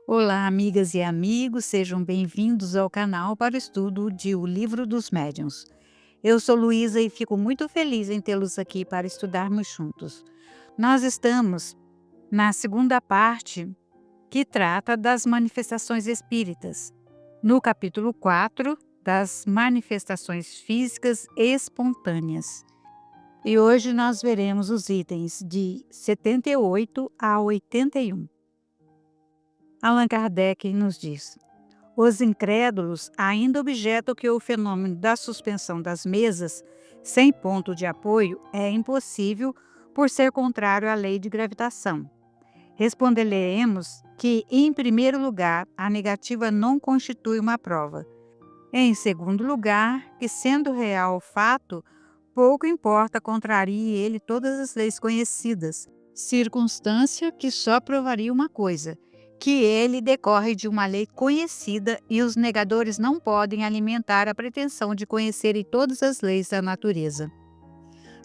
Olá, amigas e amigos, sejam bem-vindos ao canal para o estudo de O Livro dos Médiuns. Eu sou Luísa e fico muito feliz em tê-los aqui para estudarmos juntos. Nós estamos na segunda parte que trata das manifestações espíritas, no capítulo 4 das manifestações físicas espontâneas. E hoje nós veremos os itens de 78 a 81. Allan Kardec nos diz: os incrédulos ainda objetam que o fenômeno da suspensão das mesas sem ponto de apoio é impossível por ser contrário à lei de gravitação. Responderemos que, em primeiro lugar, a negativa não constitui uma prova. Em segundo lugar, que sendo real o fato, pouco importa contrarie ele todas as leis conhecidas, circunstância que só provaria uma coisa, que ele decorre de uma lei conhecida e os negadores não podem alimentar a pretensão de conhecerem todas as leis da natureza.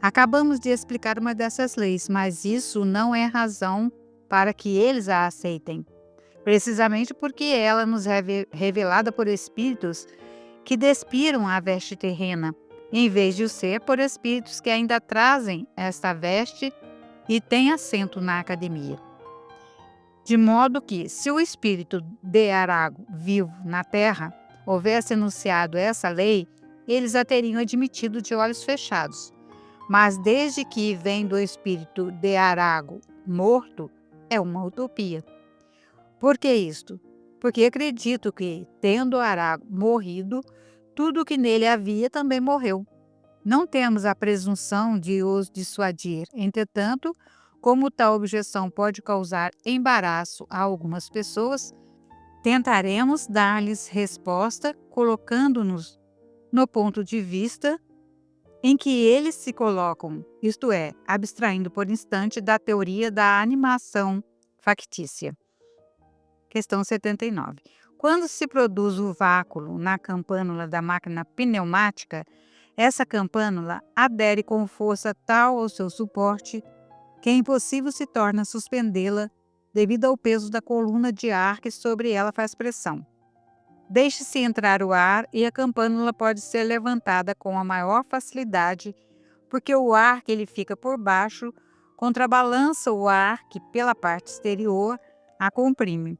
Acabamos de explicar uma dessas leis, mas isso não é razão para que eles a aceitem, precisamente porque ela nos é revelada por espíritos que despiram a veste terrena, em vez de o ser por espíritos que ainda trazem esta veste e têm assento na academia. De modo que, se o espírito de Arago, vivo na terra, houvesse enunciado essa lei, eles a teriam admitido de olhos fechados. Mas desde que vem do espírito de Arago, morto, é uma utopia. Por que isto? Porque acredito que, tendo Arago morrido, tudo o que nele havia também morreu. Não temos a presunção de os dissuadir. Entretanto, como tal objeção pode causar embaraço a algumas pessoas, tentaremos dar-lhes resposta colocando-nos no ponto de vista em que eles se colocam, isto é, abstraindo por instante da teoria da animação factícia. Questão 79. Quando se produz o vácuo na campânula da máquina pneumática, essa campânula adere com força tal ao seu suporte que é impossível se torna suspendê-la devido ao peso da coluna de ar que sobre ela faz pressão. Deixe-se entrar o ar e a campânula pode ser levantada com a maior facilidade, porque o ar que lhe fica por baixo contrabalança o ar que, pela parte exterior, a comprime.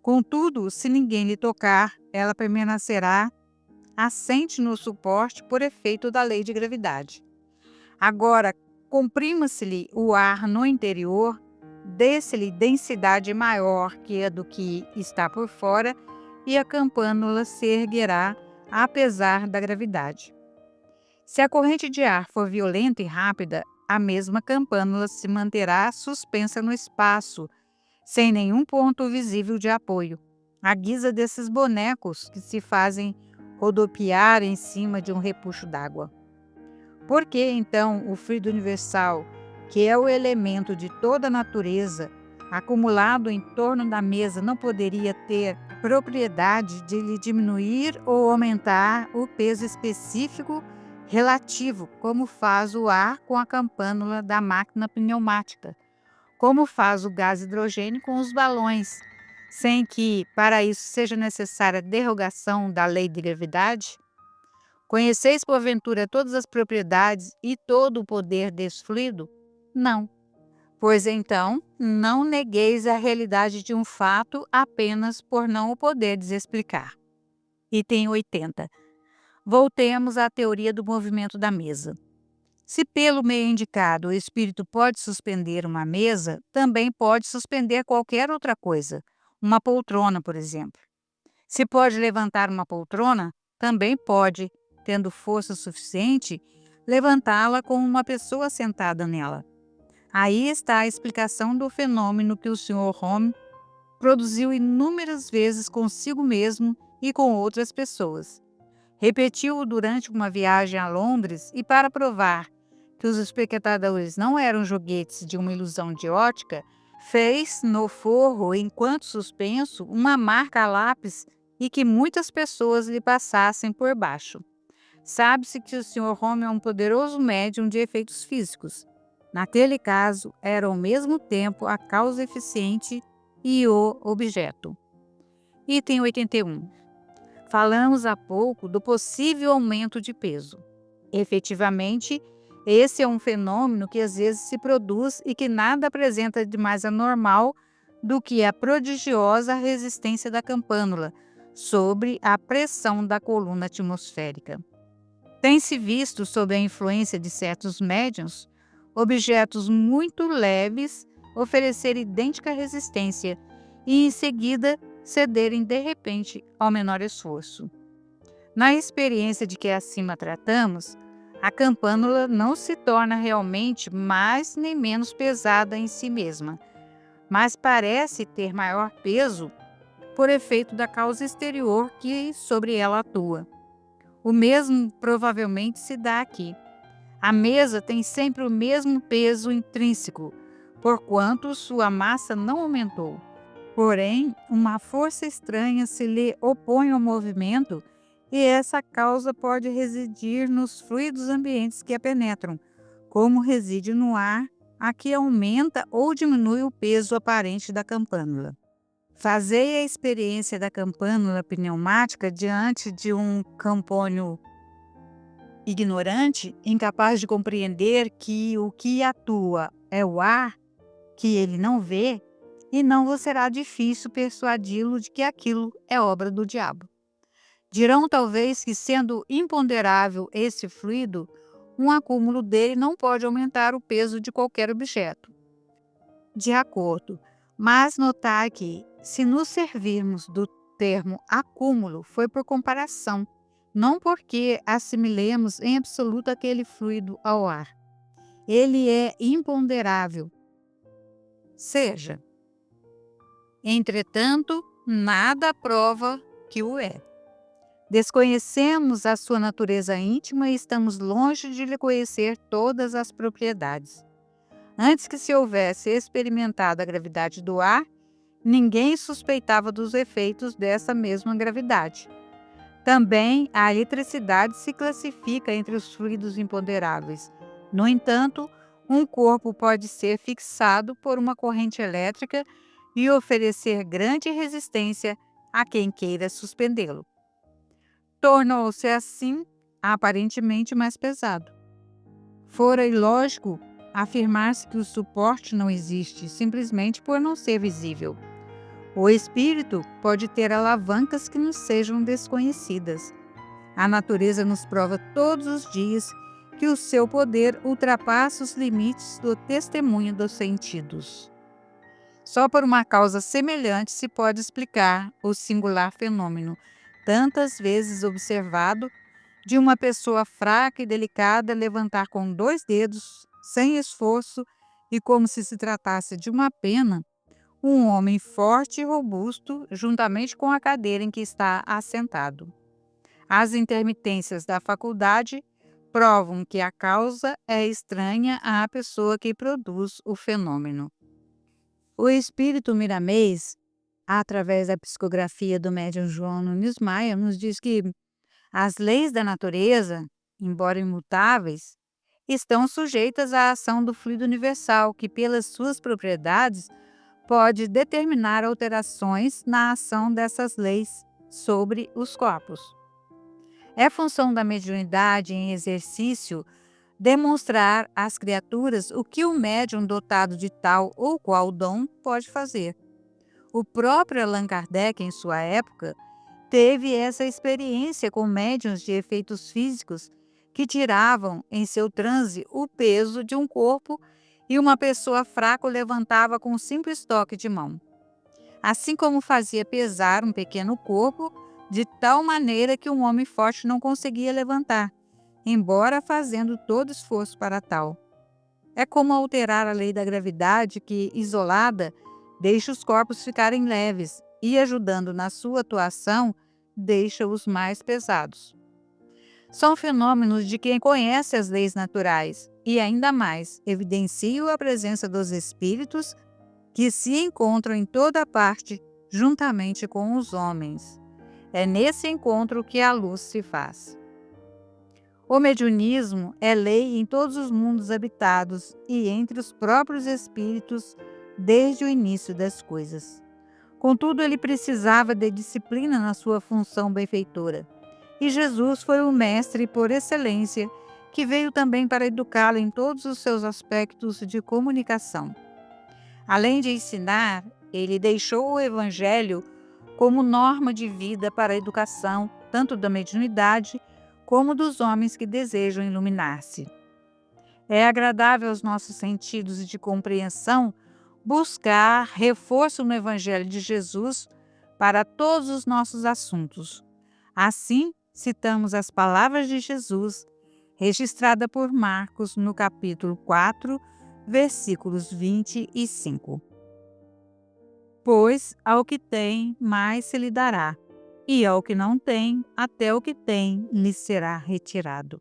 Contudo, se ninguém lhe tocar, ela permanecerá assente no suporte por efeito da lei de gravidade. Agora, comprima-se-lhe o ar no interior, dê-se-lhe densidade maior que a do que está por fora e a campânula se erguerá apesar da gravidade. Se a corrente de ar for violenta e rápida, a mesma campânula se manterá suspensa no espaço, sem nenhum ponto visível de apoio, à guisa desses bonecos que se fazem rodopiar em cima de um repuxo d'água. Por que, então, o fluido universal, que é o elemento de toda a natureza, acumulado em torno da mesa, não poderia ter a propriedade de lhe diminuir ou aumentar o peso específico relativo, como faz o ar com a campânula da máquina pneumática, como faz o gás hidrogênio com os balões, sem que, para isso, seja necessária a derrogação da lei de gravidade? Conheceis, porventura, todas as propriedades e todo o poder desse fluido? Não. Pois então, não negueis a realidade de um fato apenas por não o poderdes explicar. Item 80. Voltemos à teoria do movimento da mesa. Se pelo meio indicado o espírito pode suspender uma mesa, também pode suspender qualquer outra coisa, uma poltrona, por exemplo. Se pode levantar uma poltrona, também pode, tendo força suficiente, levantá-la com uma pessoa sentada nela. Aí está a explicação do fenômeno que o Sr. Home produziu inúmeras vezes consigo mesmo e com outras pessoas. Repetiu-o durante uma viagem a Londres e, para provar que os espectadores não eram joguetes de uma ilusão de ótica, fez no forro, enquanto suspenso, uma marca a lápis e que muitas pessoas lhe passassem por baixo. Sabe-se que o Sr. Home é um poderoso médium de efeitos físicos. Naquele caso, era ao mesmo tempo a causa eficiente e o objeto. Item 81. Falamos há pouco do possível aumento de peso. Efetivamente, esse é um fenômeno que às vezes se produz e que nada apresenta de mais anormal do que a prodigiosa resistência da campânula sobre a pressão da coluna atmosférica. Tem-se visto, sob a influência de certos médiuns, objetos muito leves oferecer idêntica resistência e, em seguida, cederem de repente ao menor esforço. Na experiência de que acima tratamos, a campânula não se torna realmente mais nem menos pesada em si mesma, mas parece ter maior peso por efeito da causa exterior que sobre ela atua. O mesmo provavelmente se dá aqui. A mesa tem sempre o mesmo peso intrínseco, porquanto sua massa não aumentou. Porém, uma força estranha se lhe opõe ao movimento e essa causa pode residir nos fluidos ambientes que a penetram, como reside no ar, a que aumenta ou diminui o peso aparente da campânula. Fazei a experiência da campânula pneumática diante de um campônio ignorante, incapaz de compreender que o que atua é o ar, que ele não vê, e não vos será difícil persuadi-lo de que aquilo é obra do diabo. Dirão talvez que, sendo imponderável esse fluido, um acúmulo dele não pode aumentar o peso de qualquer objeto. De acordo, mas notai que, se nos servirmos do termo acúmulo, foi por comparação, não porque assimilemos em absoluto aquele fluido ao ar. Ele é imponderável. Seja, entretanto, nada prova que o é. Desconhecemos a sua natureza íntima e estamos longe de lhe conhecer todas as propriedades. Antes que se houvesse experimentado a gravidade do ar, ninguém suspeitava dos efeitos dessa mesma gravidade. Também a eletricidade se classifica entre os fluidos imponderáveis. No entanto, um corpo pode ser fixado por uma corrente elétrica e oferecer grande resistência a quem queira suspendê-lo. Tornou-se assim aparentemente mais pesado. Fora ilógico afirmar-se que o suporte não existe simplesmente por não ser visível. O espírito pode ter alavancas que nos sejam desconhecidas. A natureza nos prova todos os dias que o seu poder ultrapassa os limites do testemunho dos sentidos. Só por uma causa semelhante se pode explicar o singular fenômeno, tantas vezes observado, de uma pessoa fraca e delicada levantar com 2 dedos, sem esforço e como se tratasse de uma pena, um homem forte e robusto, juntamente com a cadeira em que está assentado. As intermitências da faculdade provam que a causa é estranha à pessoa que produz o fenômeno. O espírito Miramês, através da psicografia do médium João Nunes Maia, nos diz que as leis da natureza, embora imutáveis, estão sujeitas à ação do fluido universal, que, pelas suas propriedades, pode determinar alterações na ação dessas leis sobre os corpos. É função da mediunidade em exercício demonstrar às criaturas o que o médium dotado de tal ou qual dom pode fazer. O próprio Allan Kardec, em sua época, teve essa experiência com médiuns de efeitos físicos que tiravam em seu transe o peso de um corpo e uma pessoa fraca o levantava com um simples toque de mão. Assim como fazia pesar um pequeno corpo de tal maneira que um homem forte não conseguia levantar, embora fazendo todo esforço para tal. É como alterar a lei da gravidade que, isolada, deixa os corpos ficarem leves e, ajudando na sua atuação, deixa-os mais pesados. São fenômenos de quem conhece as leis naturais e, ainda mais, evidenciam a presença dos espíritos que se encontram em toda parte juntamente com os homens. É nesse encontro que a luz se faz. O mediunismo é lei em todos os mundos habitados e entre os próprios espíritos desde o início das coisas. Contudo, ele precisava de disciplina na sua função benfeitora. E Jesus foi o mestre por excelência, que veio também para educá-lo em todos os seus aspectos de comunicação. Além de ensinar, ele deixou o Evangelho como norma de vida para a educação, tanto da mediunidade como dos homens que desejam iluminar-se. É agradável aos nossos sentidos de compreensão buscar reforço no Evangelho de Jesus para todos os nossos assuntos. Assim, citamos as palavras de Jesus, registrada por Marcos no capítulo 4, versículos 25. Pois ao que tem, mais se lhe dará, e ao que não tem, até o que tem lhe será retirado.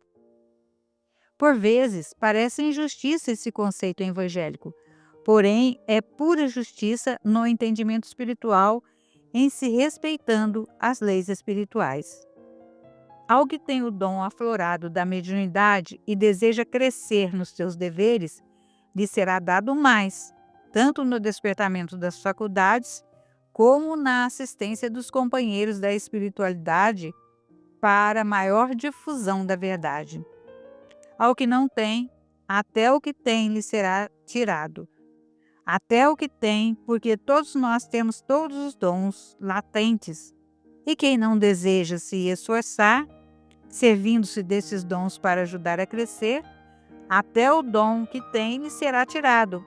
Por vezes, parece injustiça esse conceito evangélico, porém é pura justiça no entendimento espiritual em se respeitando as leis espirituais. Ao que tem o dom aflorado da mediunidade e deseja crescer nos seus deveres, lhe será dado mais, tanto no despertamento das faculdades, como na assistência dos companheiros da espiritualidade para maior difusão da verdade. Ao que não tem, até o que tem lhe será tirado. Até o que tem, porque todos nós temos todos os dons latentes. E quem não deseja se esforçar, servindo-se desses dons para ajudar a crescer, até o dom que tem lhe será tirado,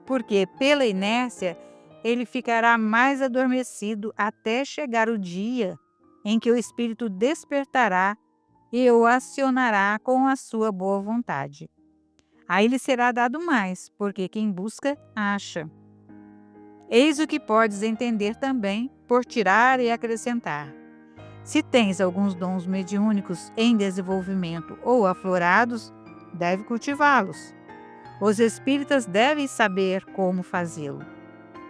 porque pela inércia ele ficará mais adormecido até chegar o dia em que o Espírito despertará e o acionará com a sua boa vontade. Aí lhe será dado mais, porque quem busca, acha. Eis o que podes entender também por tirar e acrescentar. Se tens alguns dons mediúnicos em desenvolvimento ou aflorados, deve cultivá-los. Os espíritas devem saber como fazê-lo.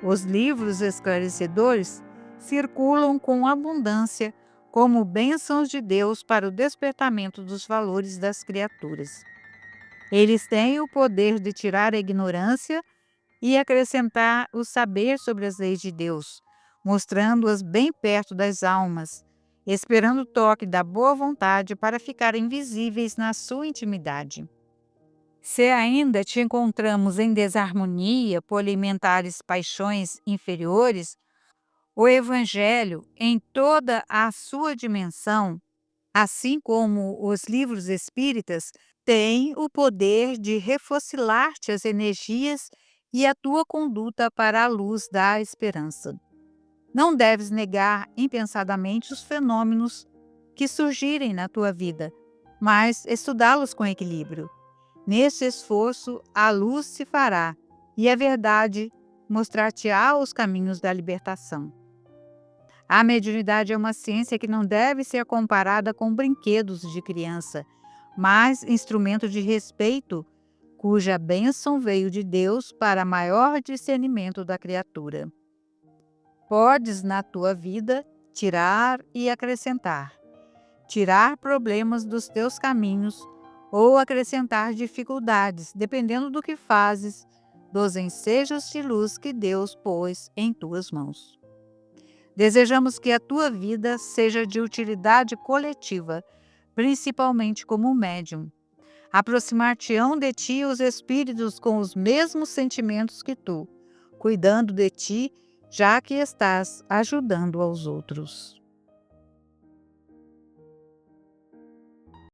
Os livros esclarecedores circulam com abundância como bênçãos de Deus para o despertamento dos valores das criaturas. Eles têm o poder de tirar a ignorância e acrescentar o saber sobre as leis de Deus, mostrando-as bem perto das almas, esperando o toque da boa vontade para ficarem visíveis na sua intimidade. Se ainda te encontramos em desarmonia por alimentares paixões inferiores, o Evangelho, em toda a sua dimensão, assim como os livros espíritas, tem o poder de refocilar-te as energias e a tua conduta para a luz da esperança. Não deves negar impensadamente os fenômenos que surgirem na tua vida, mas estudá-los com equilíbrio. Nesse esforço, a luz se fará e a verdade mostrar-te-á os caminhos da libertação. A mediunidade é uma ciência que não deve ser comparada com brinquedos de criança, mas instrumento de respeito, cuja bênção veio de Deus para maior discernimento da criatura. Podes, na tua vida, tirar e acrescentar. Tirar problemas dos teus caminhos ou acrescentar dificuldades, dependendo do que fazes, dos ensejos de luz que Deus pôs em tuas mãos. Desejamos que a tua vida seja de utilidade coletiva, principalmente como médium. Aproximar-te-ão de ti os espíritos com os mesmos sentimentos que tu, cuidando de ti, já que estás ajudando aos outros.